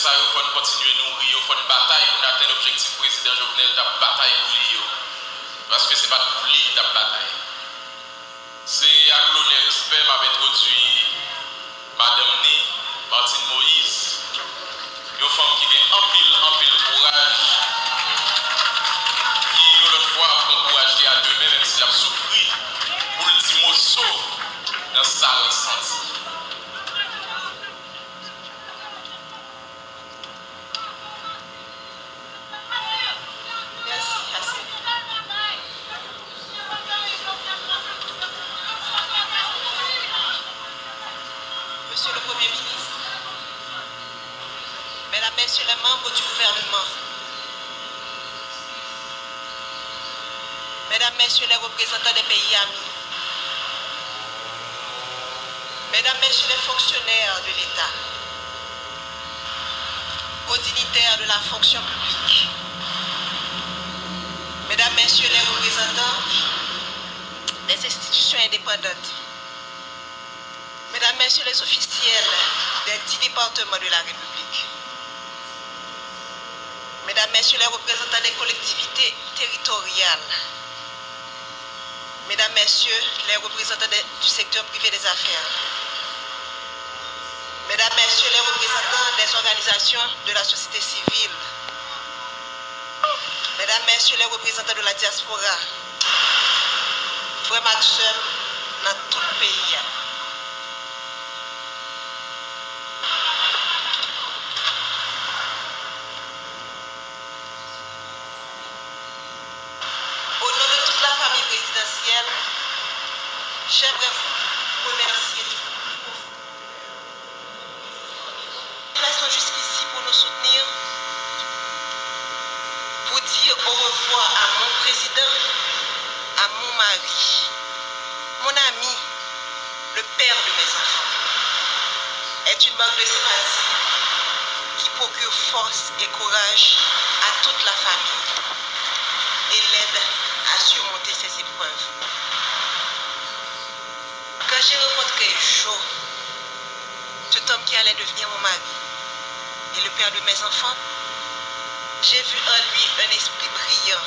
ça, il faut continuer à nourrir, il faut une bataille pour atteindre l'objectif président Jovenel, la bataille pour lui. Parce que ce n'est pas pour lui qui a bataille. C'est à l'honneur respect m'a introduit Madame Ni, Martine Moïse, une femme qui a un pile courage, qui l'autre fois a encouragé à demain, même s'il a souffert, pour le petit morceau dans sa salle senti. Monsieur le Premier ministre, Mesdames, Messieurs les membres du gouvernement, Mesdames, Messieurs les représentants des pays amis, Mesdames, Messieurs les fonctionnaires de l'État, aux dignitaires de la fonction publique, Mesdames, Messieurs les représentants des institutions indépendantes, Mesdames, Messieurs les officiels des 10 départements de la République, Mesdames, Messieurs les représentants des collectivités territoriales, Mesdames, Messieurs les représentants du secteur privé des affaires, Mesdames, Messieurs les représentants des organisations de la société civile, Mesdames, Messieurs les représentants de la diaspora, frères et sœurs dans tout le pays. J'aimerais vous remercier de jusqu'ici pour nous soutenir, pour dire au revoir à mon président, à mon mari, mon ami, le père de mes enfants. Est une marque de sympathie qui procure force et courage à toute la famille et l'aide à surmonter ces épreuves. Quand j'ai rencontré Joe, cet homme qui allait devenir mon mari et le père de mes enfants, j'ai vu en lui un esprit brillant,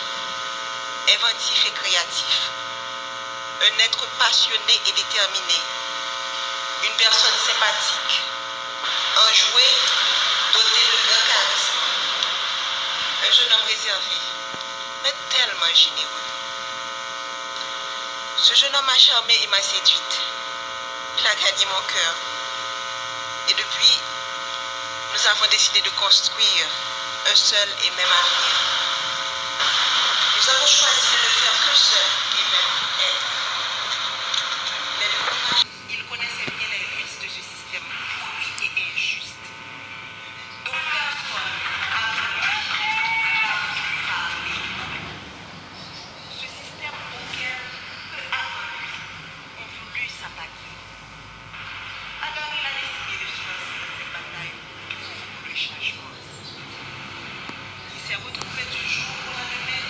inventif et créatif, un être passionné et déterminé, une personne sympathique, enjoué, doté de grand charisme, un jeune homme réservé, mais tellement généreux. Ce jeune homme m'a charmé et m'a séduite. Il a gagné mon cœur. Et depuis, nous avons décidé de construire un seul et même avenir. Nous avons choisi de ne faire qu'un seul et même être. Mais il connaissait bien les vices de ce système pourri et injuste. Donc personne n'a parlé. Ce système auquel peu avant lui ont voulu s'attaquer. Alors il a décidé de choisir cette bataille pour le changement. Il s'est retrouvé du jour au lendemain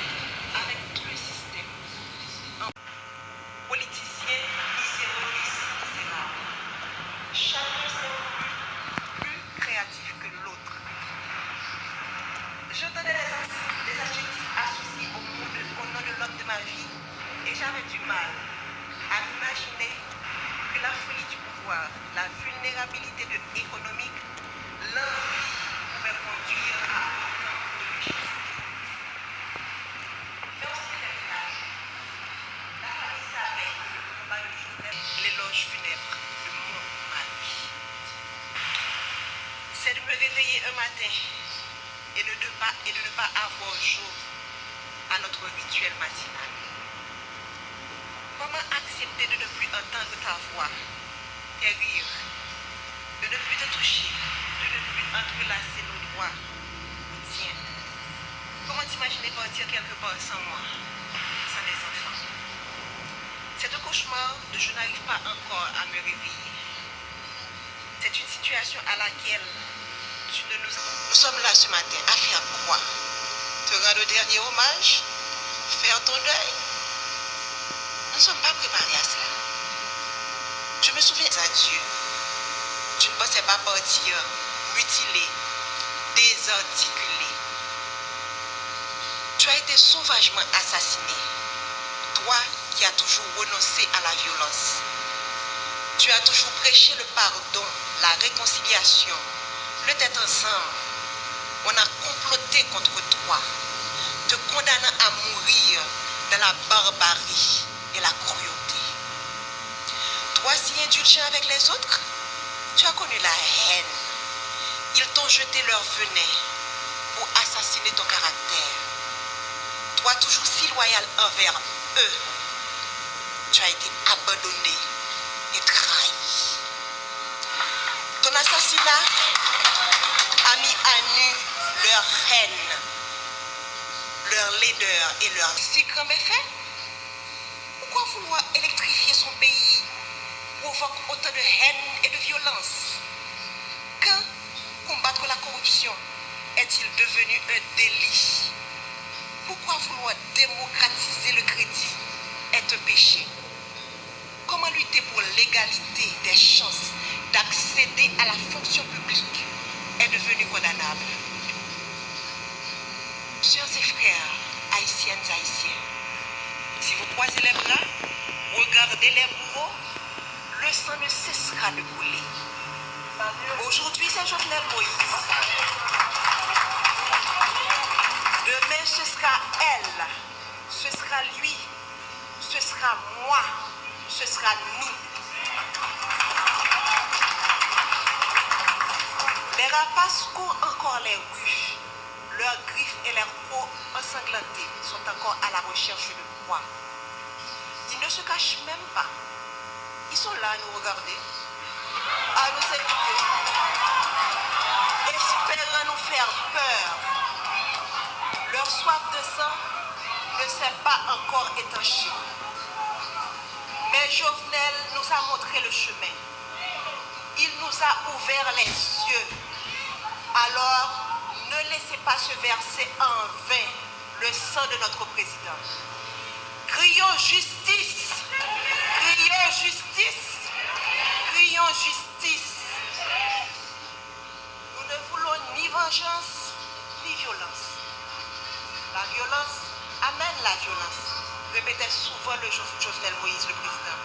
avec tout le système. Politicien, misérable. Chacun s'est voulu plus créatif que l'autre. J'entendais des adjectifs associés au nom de l'homme de ma vie et j'avais du mal à m'imaginer que la folie du pouvoir, la vulnérabilité économique, l'envie pouvait conduire à autant de richesse. Mais aussi les villages, la famille savait que le combat de Jovenel, l'éloge funèbre de mon mari. C'est de me réveiller un matin et de ne pas avoir jour à notre rituel matinal. Comment accepter de ne plus entendre ta voix, tes rires, de ne plus te toucher, de ne plus entrelacer nos doigts ou tiens? Comment t'imaginer partir quelque part sans moi, sans les enfants? C'est un cauchemar dont je n'arrive pas encore à me réveiller. C'est une situation à laquelle nous sommes là ce matin à faire quoi? Te rendre le dernier hommage? Faire ton deuil? Nous ne sommes pas préparés à cela. Je me souviens à Dieu. Tu ne pensais pas partir mutilé, désarticulé. Tu as été sauvagement assassiné. Toi qui as toujours renoncé à la violence. Tu as toujours prêché le pardon, la réconciliation, le tête ensemble. On a comploté contre toi, te condamnant à mourir dans la barbarie et la cruauté. Toi si indulgent avec les autres, tu as connu la haine. Ils t'ont jeté leur venin pour assassiner ton caractère. Toi toujours si loyal envers eux, tu as été abandonné et trahi. Ton assassinat a mis à nu leur haine, leur laideur et leur si grand méfait. Pourquoi vouloir électrifier son pays provoque autant de haine et de violence? Quand combattre la corruption est-il devenu un délit? Pourquoi vouloir démocratiser le crédit est un péché? Comment lutter pour l'égalité des chances d'accéder à la fonction publique est devenu condamnable? Sœurs et frères, haïtiennes et haïtiens, si vous croisez les bras, regardez les bourreaux, le sang ne cessera de couler. Aujourd'hui, c'est Jovenel Moïse. Demain, ce sera elle, ce sera lui, ce sera moi, ce sera nous. Les rapaces courent encore les rues. Leurs griffes et leurs peaux ensanglantées sont encore à la recherche de proie. Ils ne se cachent même pas. Ils sont là à nous regarder, à nous écouter, espérant nous faire peur. Leur soif de sang ne s'est pas encore étanchée. Mais Jovenel nous a montré le chemin. Il nous a ouvert les yeux. Alors, ne laissez pas se verser en vain le sang de notre président. Crions justice! Crions justice! Crions justice! Nous ne voulons ni vengeance, ni violence. La violence amène la violence, répétait souvent le Jovenel Moïse, le président.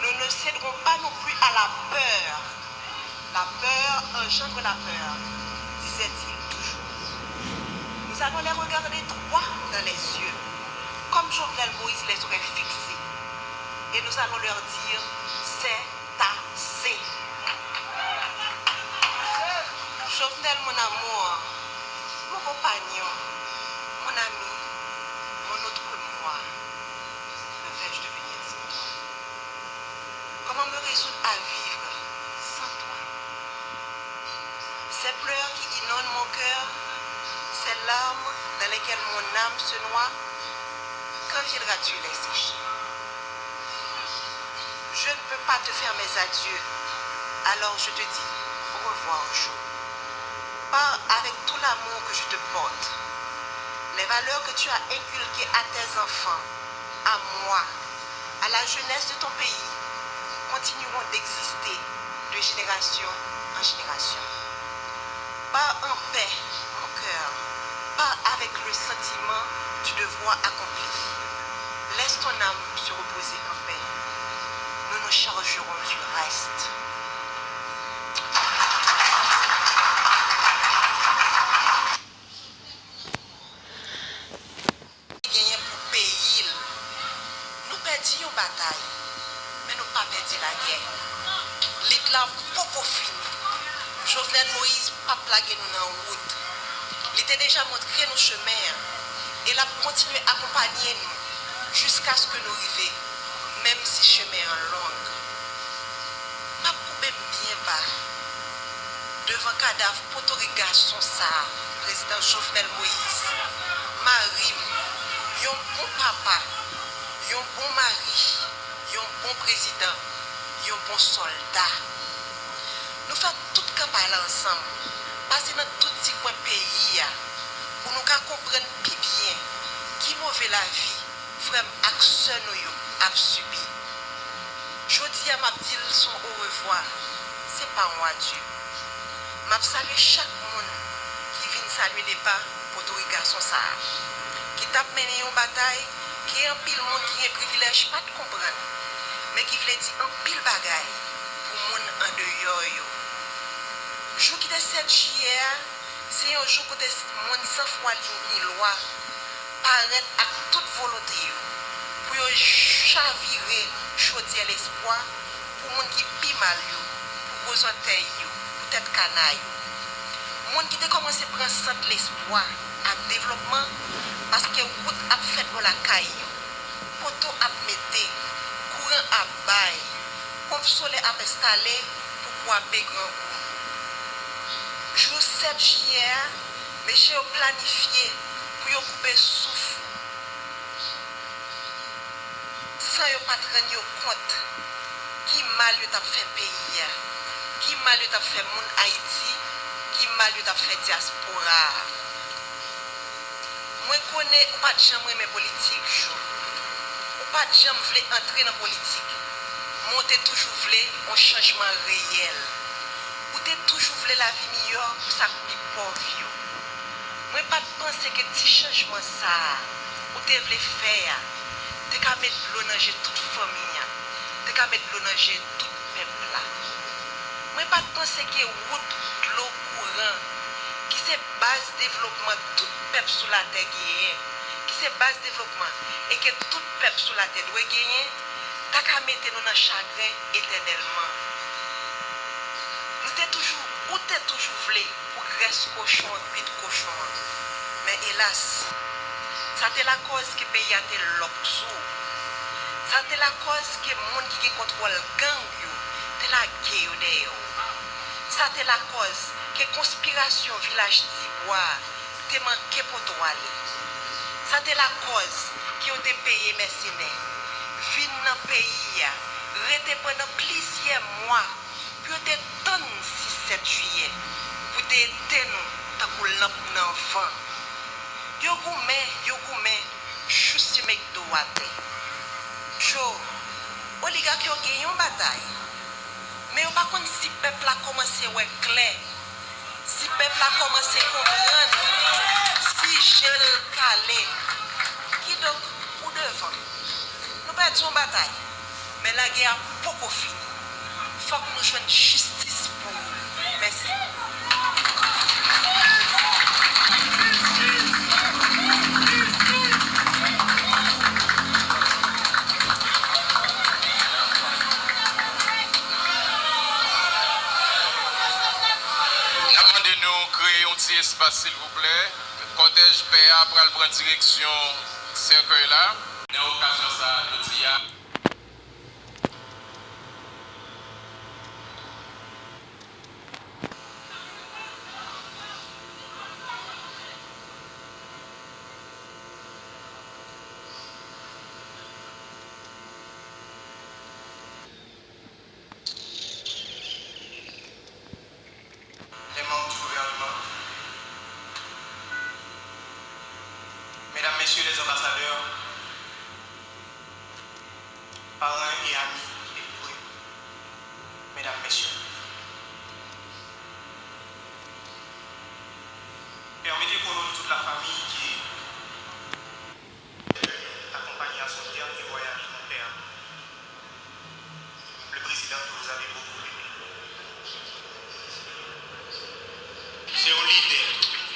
Nous ne céderons pas non plus à la peur. La peur engendre la peur, disait-il toujours. Nous allons les regarder droit dans les yeux, comme Jovenel Moïse les aurait fixés. Et nous allons leur dire, c'est assez. Jovenel, mon amour, mon compagnon, mon ami, mon autre moi, que vais-je devenir sans toi? Comment me résoudre à vivre sans toi? Ces pleurs qui inondent mon cœur, ces larmes dans lesquelles mon âme se noie, quand viendras-tu les sécher? Je ne peux pas te faire mes adieux, alors je te dis au revoir un jour. Pars avec tout l'amour que je te porte. Les valeurs que tu as inculquées à tes enfants, à moi, à la jeunesse de ton pays, continueront d'exister de génération en génération. Pars en paix, mon cœur. Pars avec le sentiment du devoir accompli. Laisse ton âme se reposer en paix. Nous nous chargerons du reste. Gagné pour pays. Nous perdions une bataille, mais nous pas perdu la guerre. L'État pas fini. Jovenel Moïse pas plagué nous dans la route. Il était déjà montré nos chemins et il a continué à accompagner nous jusqu'à ce que nous arrivions, même si le chemin est long. Ma coupe bien bas devant le cadavre potorigasson ça, président Jovenel Moïse. Marie, un bon papa, un bon mari, un bon président, un bon soldat. Nous faisons tout campagne ensemble, passer dans tout petit coin pays pour nous comprendre plus bien qui mauvais la vie, frère action nous a subi. Je dis à ma petite son au revoir, c'est pas moi Dieu. Je salue chaque monde saluer des pas pour tous les garçons ça. Qui t'a mené une bataille, qui est un pile monde qui est privilège pas de comprendre, mais qui veut dire un pile bagaille pour monde en dehors yo. Jour qui est 7 juillet, c'est un jour où des monde sans foi ni loi paraît à toute volonté pour chavirer chaudier l'espoir pour monde qui pi mal yo, pour gros orteil yo, pour tête canaille. Monde qui a commencé à prendre centre l'espoir à développement parce que route a fait pour la caille, poteau a metté, courant a bail, pompe solaire a installé pour pouvoir grand. Jour 7 juillet, monsieur a planifié pour couper souffle. Sans yo pas rendre compte qui mal yo t'a fait pays, qui mal yo t'a fait moun Haïti, qui mal yo t'a fait diaspora. Moi connais ou pas de jamais mes politiques, ou pas de jamais voulez entrer dans la politique. Monter toujours voulez un changement réel. Ou t'es toujours voulu la vie meilleure pour ça qui pauvre. Moi pas penser que petit changement ça ou t'es voulu faire. T'es qu'à mettre l'eau dans toute famille. T'es qu'à mettre l'eau dans tout peuple là. Moi pas penser que route l'eau courant qui c'est base développement tout peuple sur la terre gagner, qui c'est base développement et que tout peuple sur la terre doit gagner, t'as qu'à mettre nous dans chagrin éternellement. Nous t'es toujours voulu pour graisse cochon, puis de cochon. Mais hélas, ça c'est la cause que le pays a été l'opsou. Ça c'est la cause que le monde qui contrôle le gang, c'est la guerre. Ça c'est la cause que la conspiration village Tibois te manqué pour toi aller. Ça c'est la cause qui ont été payés mercenaires. Vin dans le pays, rester pendant plusieurs mois, puis te donne 6-7 juillet, pour te aider nous, ta pour lampe d'enfant. Yo goumé, juste mec droite. Cho, oligarque ont gagné une bataille. Mais on pas contre si le peuple a commencé à être clair. Si le peuple a commencé à comprendre, si je calé, qui donc ou devant. Nous perdons une bataille, mais la guerre a beaucoup fini. Il faut que nous jouions justice pour nous. Merci. Demandez-nous créer un petit espace, s'il vous plaît. Le cortège PA prend direction cercueil là. Dans l'occasion, ça, nous disons. Mesdames, Messieurs les ambassadeurs, parents et amis époux, Mesdames, Messieurs, permettez pour nous toute la famille qui est accompagnée à son dernier voyage mon père, le président que vous avez beaucoup aimé. C'est un leader,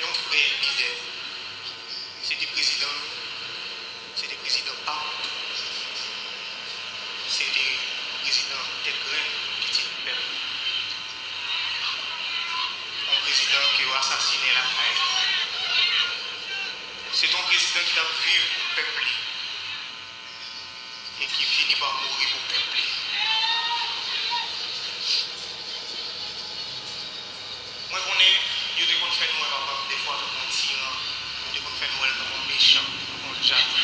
un vrai leader. C'est des présidents pas. C'est des présidents de grands petits peuples. Un président qui a assassiné la haine. C'est un président qui a vécu pour le peuple et qui finit par mourir pour le peuple. Moi, je connais, je te confie moi, des fois, je me tyran, je te confie moi, comme un méchant, comme un jaloux.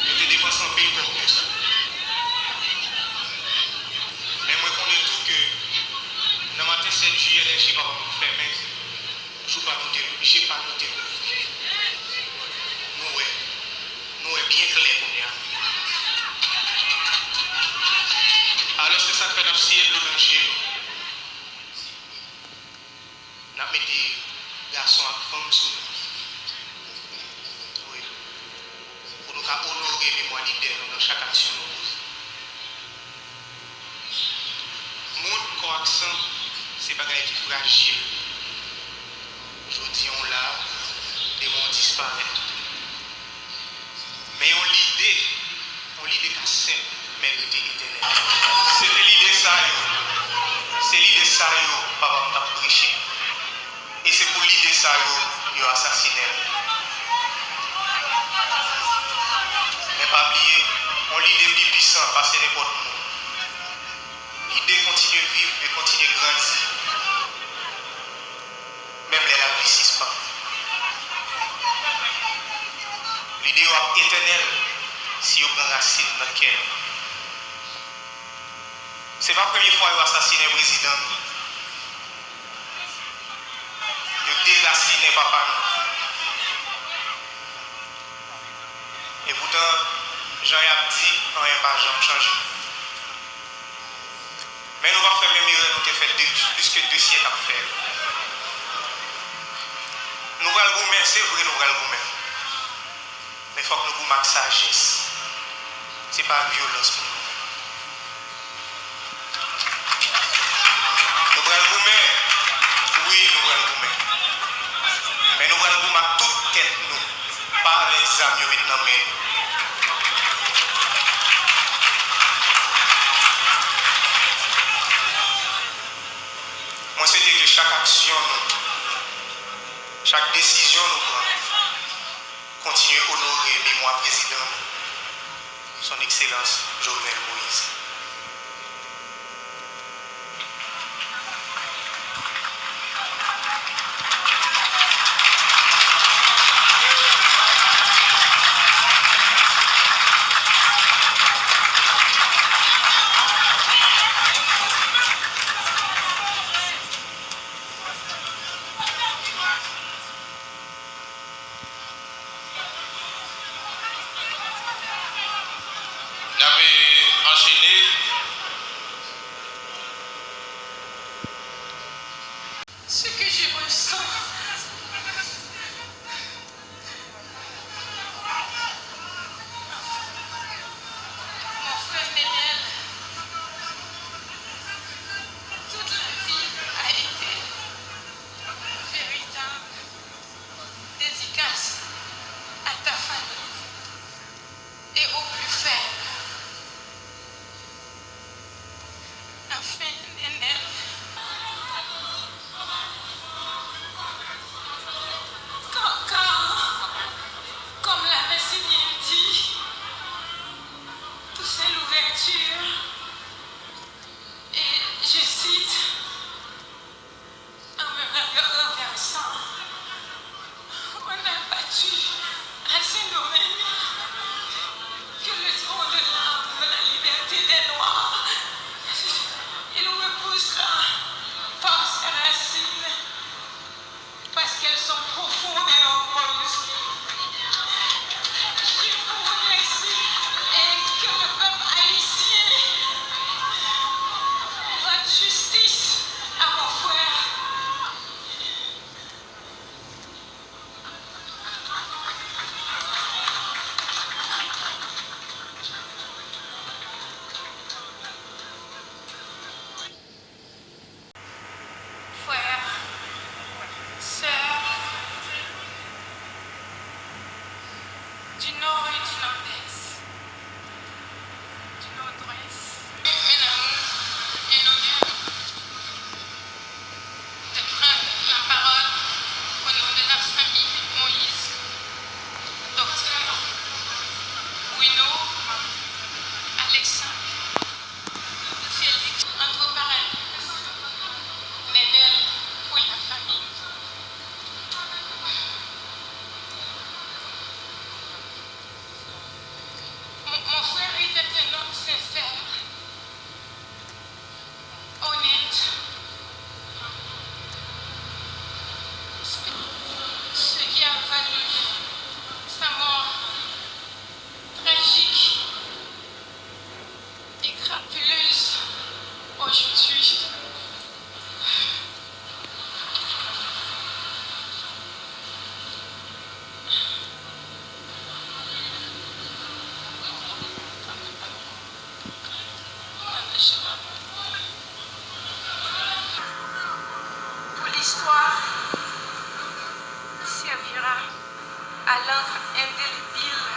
Je te dépense en pays pour ça. Mais moi, je connais tout que dans ma tête, 7 juillet, les gens vont faire, mais je ne vais pas nous dire, je ne vais pas nous dire. Nous, bien clair pour nous. accent, c'est pas qui fragile. Aujourd'hui, on l'a, et on disparaît. Mais on l'idée qu'a simple, mais l'idée éternelle. C'était l'idée ça, c'est l'idée ça, papa m'a prêché. Et c'est pour l'idée ça, yo assassiné. Mais pas oublier, on l'idée plus puissant, parce que n'importe où. L'idée continue de vivre et continue de grandir. Même les la vie pas. L'idée est éternelle si on prend racine dans le cœur. Ce n'est pas la première fois qu'on assassine le président. On déraciné papa. Et pourtant, Jean-Yves dit, on n'a pas jamais changé. Mais nous allons faire le mieux, nous avons fait plus que 2 siècles à faire. Nous allons vous mettre, c'est vrai, nous allons vous mettre. Mais il faut que nous ayons sagesse. Ce n'est pas la violence pour nous. Nous allons vous mettre. Oui, nous allons vous mettre. Mais nous allons vous mettre toute tête, nous. Pas les amis maintenant, mais. Moi, c'était que chaque action, chaque décision, nous prenons. Continuer à honorer le mémoire président, son Excellence Jovenel Moïse. Ce que je ressens, mon frère Nénel, toute la vie a été véritable dédicace à ta famille et aux plus faibles. Enfin, Nénel, comme la Messinienne dit, tout c'est l'ouverture. Et je cite, en me renversant, on a battu à Saint-Domingue que le trône de l'âme, la liberté des Noirs, il repoussera par ses racines parce qu'elles sont profondes et nombreuses. Je vous remercie et que le peuple haïtien rende justice à mon frère. Frères, sœurs, du nord et du nord-est, du nord-ouest, mes amours et l'honneur de prendre la parole au nom de la famille Moïse, docteur Wino, Alexandre, Félix, entre parenthèses, Nénel pour la famille. Mon frère était un homme sincère, honnête, ce qui a valu sa mort tragique et crapuleuse aujourd'hui. histoire servira à l'encre indélébile